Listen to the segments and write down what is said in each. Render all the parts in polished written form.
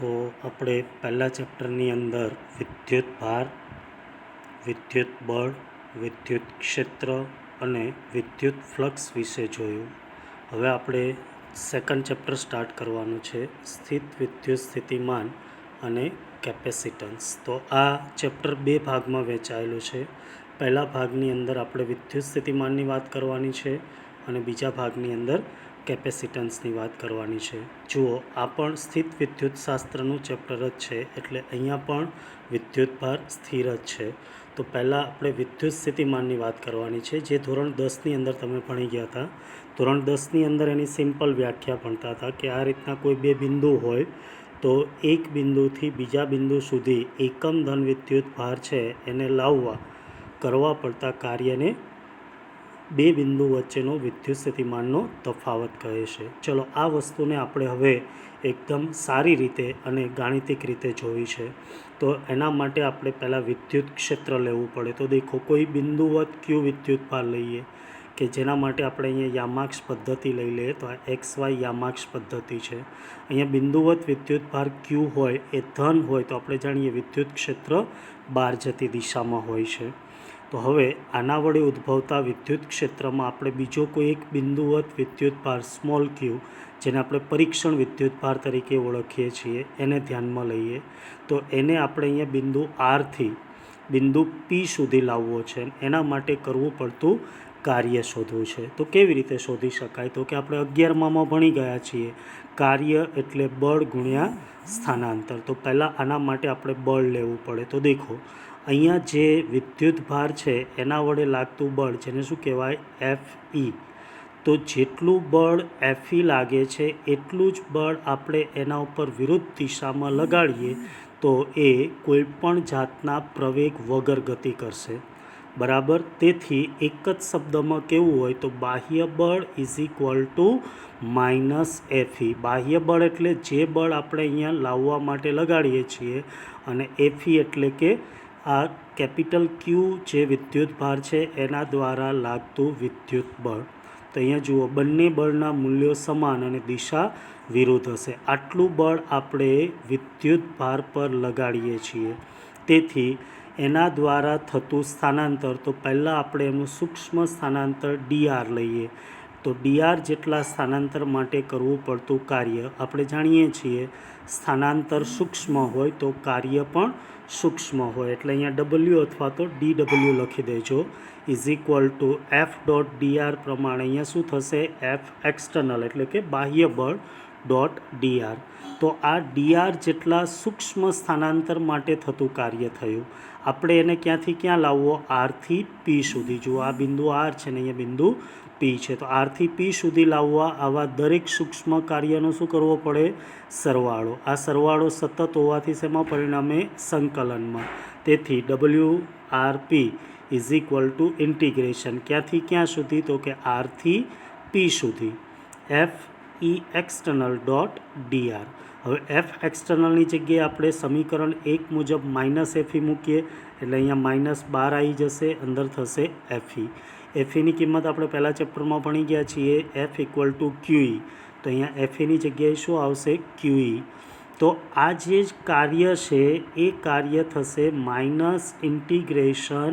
તો આપણે પહેલા ચેપ્ટરની અંદર વિદ્યુત ભાર, વિદ્યુત બળ, વિદ્યુત ક્ષેત્ર અને વિદ્યુત ફ્લક્સ વિશે જોયું. હવે આપણે સેકન્ડ ચેપ્ટર સ્ટાર્ટ કરવાનું છે, સ્થિત વિદ્યુત સ્થિતિમાન અને કેપેસિટન્સ. તો આ ચેપ્ટર બે ભાગમાં વહેંચાયેલું છે. પહેલા ભાગની અંદર આપણે વિદ્યુત સ્થિતિમાનની વાત કરવાની છે અને બીજા ભાગની અંદર કેપેસિટન્સની વાત કરવાની છે. જુઓ, આ પણ સ્થિત વિદ્યુત શાસ્ત્રનું ચેપ્ટર જ છે, એટલે અહીંયા પણ વિદ્યુત ભાર સ્થિર જ છે. તો પહેલાં આપણે વિદ્યુત સ્થિતિમાનની વાત કરવાની છે, જે ધોરણ 10ની અંદર તમે ભણી ગયા હતા. ધોરણ 10ની અંદર એની સિમ્પલ વ્યાખ્યા ભણતા હતા કે આ રીતના કોઈ બે બિંદુ હોય તો એક બિંદુથી બીજા બિંદુ સુધી એકમ ધન વિદ્યુત ભાર છે એને લાવવા કરવા પડતા કાર્યને બે બિંદુ વચ્ચેનો વિદ્યુત સ્થિતિમાનનો તફાવત કહે છે. ચલો, આ વસ્તુને આપણે હવે એકદમ સારી રીતે અને ગાણિતિક રીતે જોવી છે. તો એના માટે આપણે પહેલાં વિદ્યુત ક્ષેત્ર લેવું પડે. તો દેખો, કોઈ બિંદુવત ક્યુ વિદ્યુત ભાર લઈએ કે જેના માટે આપણે અહીંયા યામાક્ષ પદ્ધતિ લઈ લઈએ. તો આ XY યામાક્ષ પદ્ધતિ છે. અહીંયા બિંદુવત વિદ્યુત ભાર ક્યુ હોય એ ધન હોય તો આપણે જાણીએ વિદ્યુત ક્ષેત્ર બહાર જતી દિશામાં હોય છે. તો હવે આના વડે ઉદ્ભવતા વિદ્યુત ક્ષેત્રમાં આપણે બીજો કોઈ એક બિંદુવત વિદ્યુત ભાર સ્મોલ ક્યુ, જેને આપણે પરીક્ષણ વિદ્યુત ભાર તરીકે ઓળખીએ છીએ, એને ધ્યાનમાં લઈએ. તો એને આપણે અહીંયા બિંદુ આરથી બિંદુ P સુધી લાવવો છે. એના માટે કરવું પડતું કાર્ય શોધવું છે. તો કેવી રીતે શોધી શકાય? તો કે આપણે 11માં ભણી ગયા છીએ, કાર્ય એટલે બળ ગુણ્યા સ્થાનાંતર. તો પહેલાં આના માટે આપણે બળ લેવું પડે. તો દેખો, અહીંયા જે વિદ્યુત ભાર છે એના વડે લાગતું બળ, જેને શું કહેવાય? Fe. તો જેટલું બળ Fe લાગે છે એટલું જ બળ આપણે એના ઉપર વિરુદ્ધ દિશામાં લગાડીએ તો એ કોઈપણ જાતના પ્રવેગ વગર ગતિ કરશે. બરાબર. તેથી એક જ શબ્દમાં કેવું હોય તો બાહ્ય બળ ઇઝ ઇક્વલ ટુ -Fe. બાહ્ય બળ એટલે જે બળ આપણે અહીંયા લાવવા માટે લગાડીએ છીએ, અને Fe એટલે કે આ કેપિટલ ક્યુ જે વિદ્યુત ભાર છે એના દ્વારા લાગતું વિદ્યુત બળ. તો અહીંયા જુઓ, બંને બળના મૂલ્યો સમાન અને દિશા વિરુદ્ધ હશે. આટલું બળ આપણે વિદ્યુત ભાર પર લગાડીએ છીએ. તેથી એના દ્વારા થતું સ્થાનાંતર, તો પહેલાં આપણે એનું સૂક્ષ્મ સ્થાનાંતર dr લઈએ. તો dr જેટલા સ્થાનાંતર માટે કરવું પડતું કાર્ય, આપણે જાણીએ છીએ સ્થાનાંતર સૂક્ષ્મ હોય તો કાર્ય પણ સૂક્ષ્મ હોય. એટલે અહીંયા W અથવા તો dW લખી દેજો, ઇઝ ઇક્વલ ટુ F.dr પ્રમાણે અહીંયા શું થશે? F એક્સટર્નલ એટલે કે બાહ્ય બળ .dr. તો આ dr જેટલા સૂક્ષ્મ સ્થાનાંતર માટે થતું કાર્ય થયું. આપણે એને ક્યાંથી ક્યાં લાવવો? આરથી P સુધી. જુઓ, આ બિંદુ R છે ને અહીંયા બિંદુ P છે. તો આરથી P સુધી લાવવા આવા દરેક સૂક્ષ્મ કાર્યનો શું કરવો પડે? સરવાળો. આ સરવાળો સતત હોવાથી શેમાં પરિણામે? સંકલનમાં. તેથી WRP is equal two integration ક્યાંથી ક્યાં સુધી? તો કે આરથી P સુધી FE એક્સટર્નલ .dr. હવે F એક્સટર્નલની જગ્યાએ આપણે સમીકરણ 1 મુજબ -Fe મૂકીએ એટલે અહીંયા -12 આવી જશે, અંદર થશે Fe. Feની કિંમત આપણે પહેલા ચેપ્ટરમાં ભણી ગયા છીએ, F ઇક્વલ ટુ QE. તો અહીંયા Feની જગ્યાએ શું આવશે? QE. તો આ જે કાર્ય છે એ કાર્ય થશે -ઇન્ટિગ્રેશન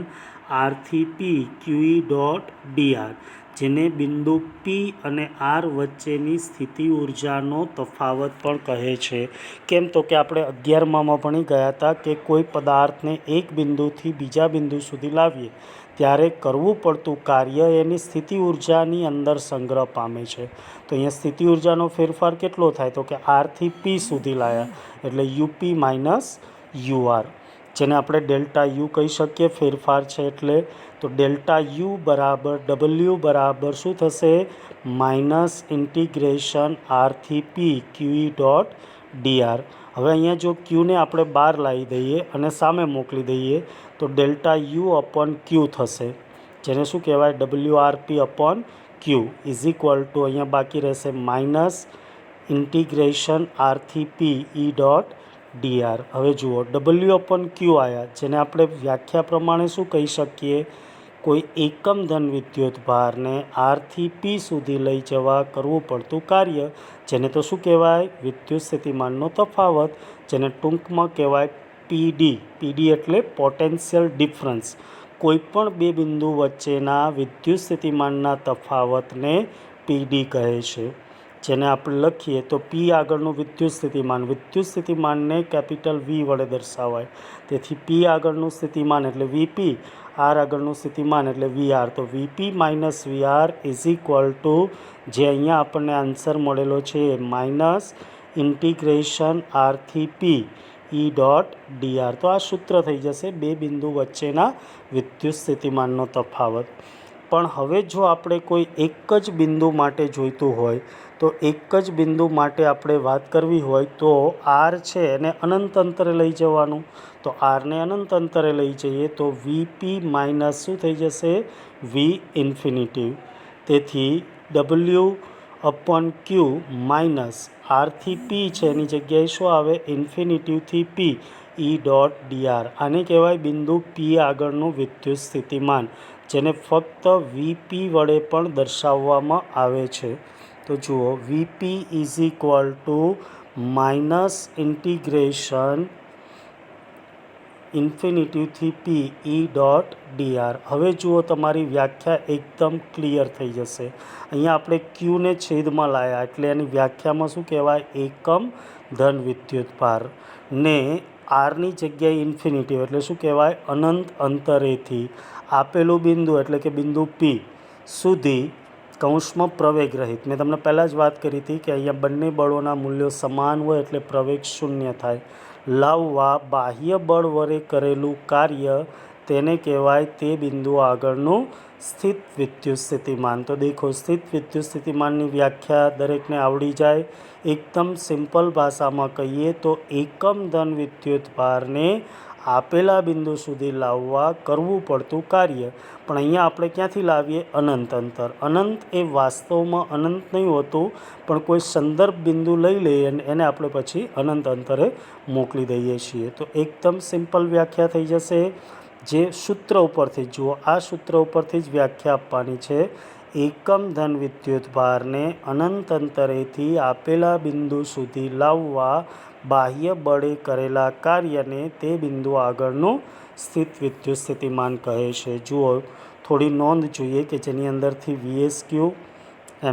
આરથી P QE.dr, જેને બિંદુ P અને R વચ્ચેની સ્થિતિ ઉર્જાનો તફાવત પણ કહે છે. કેમ? તો કે આપણે 11માં ભણી ગયા હતા કે કોઈ પદાર્થને એક બિંદુથી બીજા બિંદુ સુધી લાવીએ ત્યારે કરવું પડતું કાર્ય એની સ્થિતિ ઉર્જાની અંદર સંગ્રહ પામે છે. તો અહીંયા સ્થિતિ ઉર્જાનો ફેરફાર કેટલો થાય? તો કે આરથી P સુધી લાવ્યા એટલે UP - UR, જેને આપણે ΔU કહી શકીએ, ફેરફાર છે એટલે. તો ΔU બરાબર W બરાબર શું થશે? -ઇન્ટિગ્રેશન આરથી P QE.dr. હવે અહીંયા જો Qને આપણે બહાર લાવી દઈએ અને સામે મોકલી દઈએ તો ΔU/Q થશે, જેને શું કહેવાય? WRP/Q ઇઝ ઇક્વલ ટુ અહીંયા બાકી રહેશે -ઇન્ટિગ્રેશન આરથી P E.dr. હવે જુઓ, W/Q આવ્યા, જેને આપણે વ્યાખ્યા પ્રમાણે શું કહી શકીએ? કોઈ એકમ ધન વિદ્યુત ભારને આરથી પી સુધી લઈ જવા કરવું પડતું કાર્ય, જેને તો શું કહેવાય? વિદ્યુત સ્થિતિમાનનો તફાવત, જેને ટૂંકમાં કહેવાય પીડી. પીડી એટલે પોટેન્શિયલ ડિફરન્સ. કોઈપણ બે બિંદુ વચ્ચેના વિદ્યુત સ્થિતિમાનના તફાવતને પીડી કહે છે. જેને આપણે લખીએ તો પી આગળનું વિદ્યુત સ્થિતિમાનને કેપિટલ વી વડે દર્શાવાય. તેથી પી આગળનું સ્થિતિમાન એટલે વીપી, આર આગળનું સ્થિતિમાન એટલે વીઆર. તો VP minus VR is equal two, જે અહીંયા આપણને આન્સર મળેલો છે, માઇનસ ઇન્ટિગ્રેશન આરથી પી ઈ ડોટ ડીઆર. તો આ સૂત્ર થઈ જશે બે બિંદુ વચ્ચેના વિદ્યુત સ્થિતિમાનનો તફાવત. પણ હવે જો આપણે કોઈ એક જ બિંદુ માટે જોઈતું હોય, તો એક જ બિંદુ માટે આપણે વાત કરવી હોય તો આર છે એને અનંત અંતરે લઈ જવાનું. તો આરને અનંત અંતરે લઈ જઈએ તો વીપી માઇનસ શું થઈ જશે? વી ઇન્ફિનિટી. તેથી ડબલ્યુ અપોન ક્યુ માઇનસ આરથી પી છે એની જગ્યાએ શું આવે? ઇન્ફિનિટીથી પી ઈ ડોટ ડીઆર. આને કહેવાય બિંદુ પી આગળનું વિદ્યુત સ્થિતિમાન, જેને ફક્ત વીપી વડે પણ દર્શાવવામાં આવે છે. તો જુઓ, VP is equal to minus integration ઇન્ફિનિટીથી પી ઈ ડોટ ડીઆર. હવે જુઓ, તમારી વ્યાખ્યા એકદમ ક્લિયર થઈ જશે. અહીંયા આપણે ક્યુને છેદમાં લાવ્યા એટલે એની વ્યાખ્યામાં શું કહેવાય? એકમ ધન વિદ્યુત ભાર. ને આરની જગ્યાએ ઇન્ફિનિટી એટલે શું કહેવાય? અનંત અંતરેથી આપેલું બિંદુ એટલે કે બિંદુ પી સુધી કૌંસમાં પ્રવેગ રહિત. મેં તમને પહેલાં જ વાત કરી હતી કે અહીંયા બંને બળોના મૂલ્યો સમાન હોય એટલે પ્રવેગ શૂન્ય થાય. લાવવા બાહ્ય બળ વડે કરેલું કાર્ય, તેને કહેવાય તે બિંદુ આગળનું સ્થિત વિદ્યુત સ્થિતિમાન. તો દેખો, સ્થિત વિદ્યુત સ્થિતિમાનની વ્યાખ્યા દરેકને આવડી જાય. એકદમ સિમ્પલ ભાષામાં કહીએ તો એકમ ધન વિદ્યુત ભારને આપેલા બિંદુ સુધી લાવવા કરવું પડતું કાર્ય. પણ અહીંયા આપણે ક્યાંથી લાવીએ? અનંત અંતર. અનંત એ વાસ્તવમાં અનંત નહીં હોતું, પણ કોઈ સંદર્ભ બિંદુ લઈ લઈએ અને એને આપણે પછી અનંત અંતરે મોકલી દઈએ છીએ. તો એકદમ સિમ્પલ વ્યાખ્યા થઈ જશે. જે સૂત્ર ઉપરથી જુઓ, આ સૂત્ર ઉપરથી જ વ્યાખ્યા આપવાની છે. એકમ ધન વિદ્યુત ભારને અનંત અંતરેથી આપેલા બિંદુ સુધી લાવવા બાહ્ય બળે કરેલા કાર્યને તે બિંદુ આગળનું સ્થિત વિદ્યુત સ્થિતિમાન કહે છે. જુઓ, થોડી નોંધ જોઈએ કે જેની અંદરથી VSQ,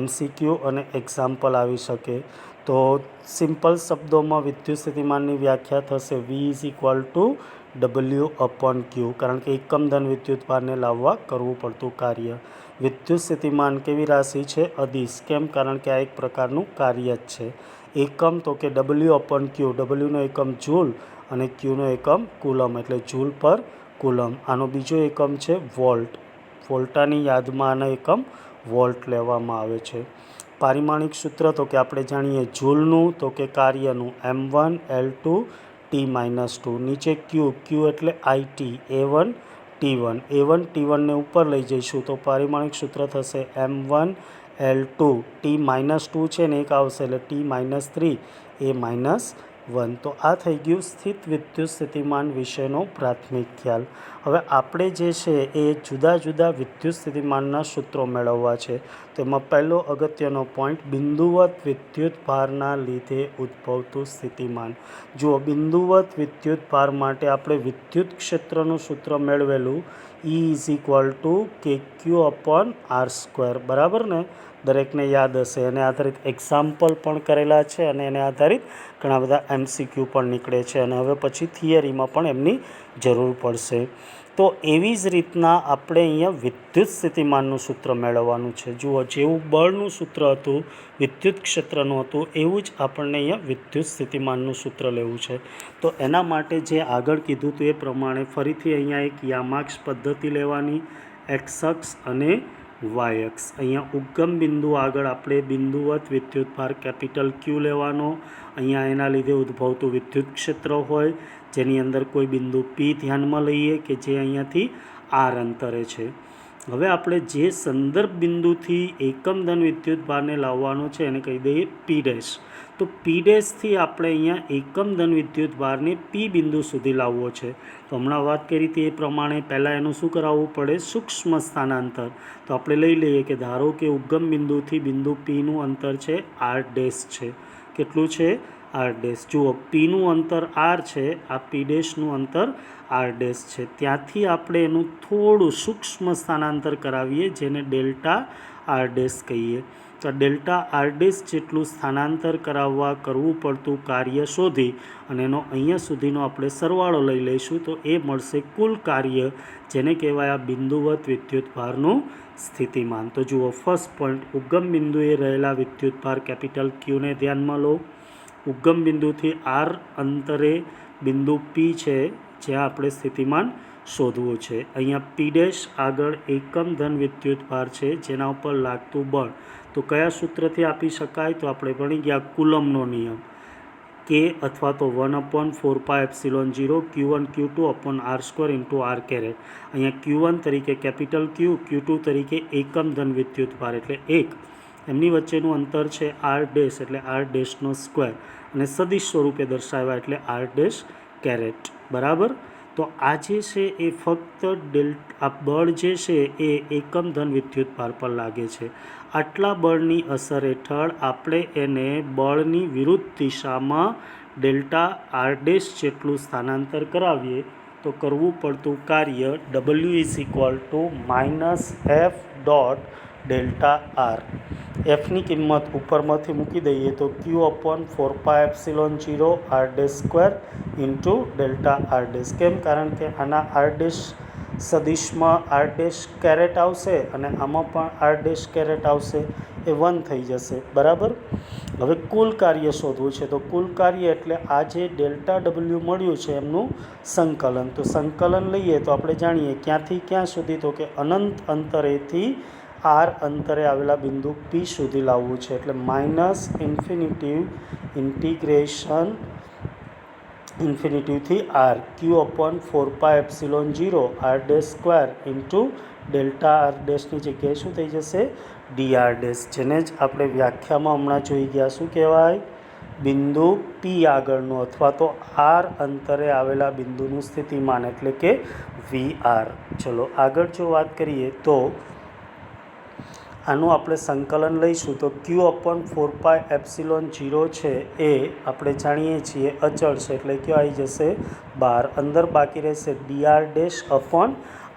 MCQ અને એક્ઝામ્પલ આવી શકે. તો સિમ્પલ શબ્દોમાં વિદ્યુત સ્થિતિમાનની વ્યાખ્યા થશે V is equal two W upon ક્યુ, કારણ કે એકમ ધન વિદ્યુત ભારને લાવવા કરવું પડતું કાર્ય. વિદ્યુત સ્થિતિમાન કેવી રાશિ છે? અદિશ. કેમ? કારણ કે આ એક પ્રકારનું કાર્ય જ છે. એકમ તો કે ડબલ્યુ અપોન ક્યુ. ડબલ્યુનો એકમ જૂલ અને ક્યુનો એકમ કુલમ, એટલે જૂલ પર કુલમ. આનો બીજો એકમ છે વોલ્ટ. વોલ્ટાની યાદમાં આનો એકમ વોલ્ટ લેવામાં આવે છે. પારિમાણિક સૂત્ર તો કે આપણે જાણીએ જૂલનું, તો કે કાર્યનું M1 L2 T-2. નીચે ક્યુ એટલે IT A1 T1. A1 T1 ને ઉપર લઈ જઈશું તો પારિમાણિક સૂત્ર થશે M1 L2 T-2 છે ને એક આવશે એટલે T-3 A-1. તો આ થઈ ગયું સ્થિત વિદ્યુત સ્થિતિમાન વિશેનો પ્રાથમિક ખ્યાલ. હવે આપણે જે છે એ જુદા જુદા વિદ્યુત સ્થિતિમાનના સૂત્રો મેળવવા છે. તેમાં પહેલો અગત્યનો પોઈન્ટ, બિંદુવત વિદ્યુત ભારના લીધે ઉદ્ભવતું સ્થિતિમાન. જુઓ, બિંદુવત વિદ્યુત ભાર માટે આપણે વિદ્યુત ક્ષેત્રનું સૂત્ર મેળવેલું E is equal two KQ upon R². બરાબર ને? દરેકને યાદ હશે. એને આધારિત એક્ઝામ્પલ પણ કરેલા છે અને એને આધારિત ઘણા બધા MCQ પણ નીકળે છે અને હવે પછી થિયરીમાં પણ એમની જરૂર પડશે. તો એવી જ રીતના આપણે અહીંયા વિદ્યુત સ્થિતિમાનનું સૂત્ર મેળવવાનું છે. જુઓ, જેવું બળનું સૂત્ર હતું, વિદ્યુત ક્ષેત્રનું હતું, એવું જ આપણને અહીંયા વિદ્યુત સ્થિતિમાનનું સૂત્ર લેવું છે. તો એના માટે જે આગળ કીધું હતું એ પ્રમાણે ફરીથી અહીંયા એક યામાક્ષ પદ્ધતિ લેવાની, એક્સ અક્ષ અને વાય અક્ષ. અહીંયા ઉદ્ગમ બિંદુ આગળ આપણે બિંદુવત વિદ્યુત ભાર કેપિટલ ક્યુ લેવાનો. અહીંયા એના લીધે ઉદ્ભવતું વિદ્યુત ક્ષેત્ર હોય, જેની અંદર કોઈ બિંદુ પી ધ્યાનમાં લઈએ કે જે અહીંયાથી આર અંતરે છે. હવે આપણે જે સંદર્ભ બિંદુથી એકમ ધન વિદ્યુતભારને લાવવાનો છે એને કહી દઈએ પી ડેશ. તો પી ડેશથી આપણે અહીંયા એકમ ધન વિદ્યુતભારને પી બિંદુ સુધી લાવવો છે. તો હમણાં વાત કરી હતી એ પ્રમાણે પહેલાં એનું શું કરાવવું પડે? સૂક્ષ્મ સ્થાનાંતર. તો આપણે લઈ લઈએ કે ધારો કે ઉદ્ગમ બિંદુથી બિંદુ પીનું અંતર છે આર ડેશ છે. કેટલું છે? R dash. જુઓ, પીનું અંતર આર છે, આ પી ડેશનું અંતર આર ડેશ છે. ત્યાંથી આપણે એનું થોડું સૂક્ષ્મ સ્થાનાંતર કરાવીએ જેને ડેલ્ટા આર ડેશ કહીએ. તો ડેલ્ટા આર ડેશ જેટલું સ્થાનાંતર કરાવવા કરવું પડતું કાર્ય શોધી અને એનો અહીંયા સુધીનો આપણે સરવાળો લઈ લઈશું તો એ મળશે કુલ કાર્ય, જેને કહેવાય આ બિંદુવત વિદ્યુતભારનું સ્થિતિમાન. તો જુઓ, ફર્સ્ટ પોઈન્ટ, ઉદ્ગમ બિંદુએ રહેલા વિદ્યુતભાર કેપિટલ ક્યુને ધ્યાનમાં લો. ઉદ્ગમ બિંદુથી આર અંતરે બિંદુ પી છે જ્યાં આપણે સ્થિતિમાન શોધવું છે. અહીંયા પી ડેશ આગળ એકમ ધન વિદ્યુતભાર છે જેના ઉપર લાગતું બળ. તો કયા સૂત્રથી આપી શકાય? તો આપણે ભણી ગયા કુલમનો નિયમ, કે અથવા તો 1/4πε0 Q1 Q2/r² into R caret. અહીંયા Q1 તરીકે કેપિટલ ક્યુ, Q2 તરીકે એકમ ધન વિદ્યુતભાર એટલે 1. એમની વચ્ચેનું અંતર છે આર ડેશ એટલે આર ડેશનો સ્ક્વેર અને સદિશ સ્વરૂપે દર્શાવ્યા એટલે આર ડેશ કેરેટ. બરાબર. તો આ જે છે એ ફક્ત આ બળ જે છે એ એકમ ધન વિદ્યુતભાર પર લાગે છે. આટલા બળની અસર હેઠળ આપણે એને બળની વિરુદ્ધ દિશામાં ડેલ્ટા આર ડેશ જેટલું સ્થાનાંતર કરાવીએ તો કરવું પડતું કાર્ય W=-F ડોટ ડેલ્ટા આર. એફની કિંમત ઉપરમાંથી મૂકી દઈએ તો Q/4πε0 R dash square into delta R dash. કેમ? કારણ કે આના આર ડેશ સદિશમાં આર ડેશ કેરેટ આવશે અને આમાં પણ આર ડેશ કેરેટ આવશે, એ 1 થઈ જશે. બરાબર. હવે કુલ કાર્ય શોધવું છે. તો કુલ કાર્ય એટલે આ જે ડેલ્ટા ડબલ્યુ મળ્યું છે એમનું સંકલન. તો સંકલન લઈએ તો આપણે જાણીએ ક્યાંથી ક્યાં સુધી, તો કે અનંત અંતરેથી આર અંતરે આવેલા બિંદુ પી સુધી લાવવું છે. એટલે માઇનસ ઇન્ટિગ્રેશન ઇન્ફિનિટીથી R Q/4πε0 R dash square into delta R ડેશની જગ્યાએ શું થઈ જશે? D R dash. જેને જ આપણે વ્યાખ્યામાં હમણાં જોઈ ગયા. શું કહેવાય? બિંદુ પી આગળનું અથવા તો આર અંતરે આવેલા બિંદુનું સ્થિતિમાન એટલે કે વી આર. ચલો આગળ જો વાત કરીએ તો આનું આપણે સંકલન લઈશું તો Q/4πε0 છે એ આપણે જાણીએ છીએ અચળ છે એટલે કયો આવી જશે? 12. અંદર બાકી રહેશે D R dash upon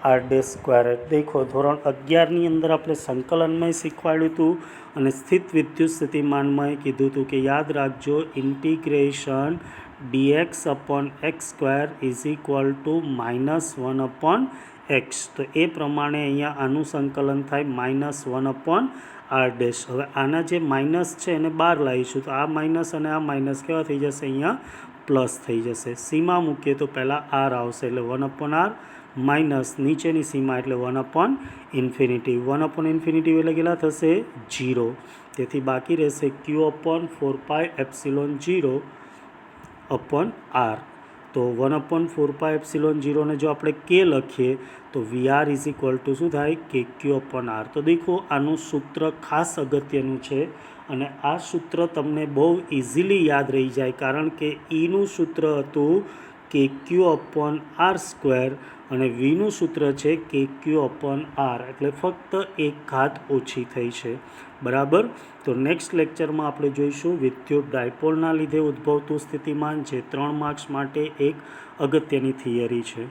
R dash square. દેખો, ધોરણ 11ની અંદર આપણે સંકલનમાં શીખવાડ્યું હતું અને સ્થિત વિદ્યુત સ્થિતિમાનમાં કીધું હતું કે યાદ રાખજો ઇન્ટિગ્રેશન dx/x² =-1/x. તો એ પ્રમાણે અહીંયા આનું સંકલન થાય -1/r ડેશ. હવે આના જે માઇનસ છે એને બહાર લાવીશું તો આ માઇનસ અને આ માઇનસ કેવા થઈ જશે? અહીંયા પ્લસ થઈ જશે. સીમા મૂકીએ તો પહેલાં આર આવશે એટલે 1/r માઇનસ નીચેની સીમા એટલે 1/∞. 1/∞ એટલે કેટલા થશે? 0. તેથી બાકી રહેશે Q/4πε0/r. તો 1/4πε0 ને જો આપણે કે લખીએ તો VR શું થાય? KQ/r. તો દેખો, આનું સૂત્ર ખાસ અગત્યનું છે અને આ સૂત્ર તમને બહુ ઇઝીલી યાદ રહી જાય કારણ કે ઈનું સૂત્ર હતું KQ/r² અને વીનું સૂત્ર છે KQ/r. એટલે ફક્ત એક ઘાત ઓછી થઈ છે. બરાબર. તો નેક્સ્ટ લેક્ચરમાં આપણે જોઈશું વિદ્યુત ડાયપોલના લીધે ઉદ્ભવતું સ્થિતિમાન, જે 3 માર્ક્સ માટે એક અગત્યની થિયરી છે.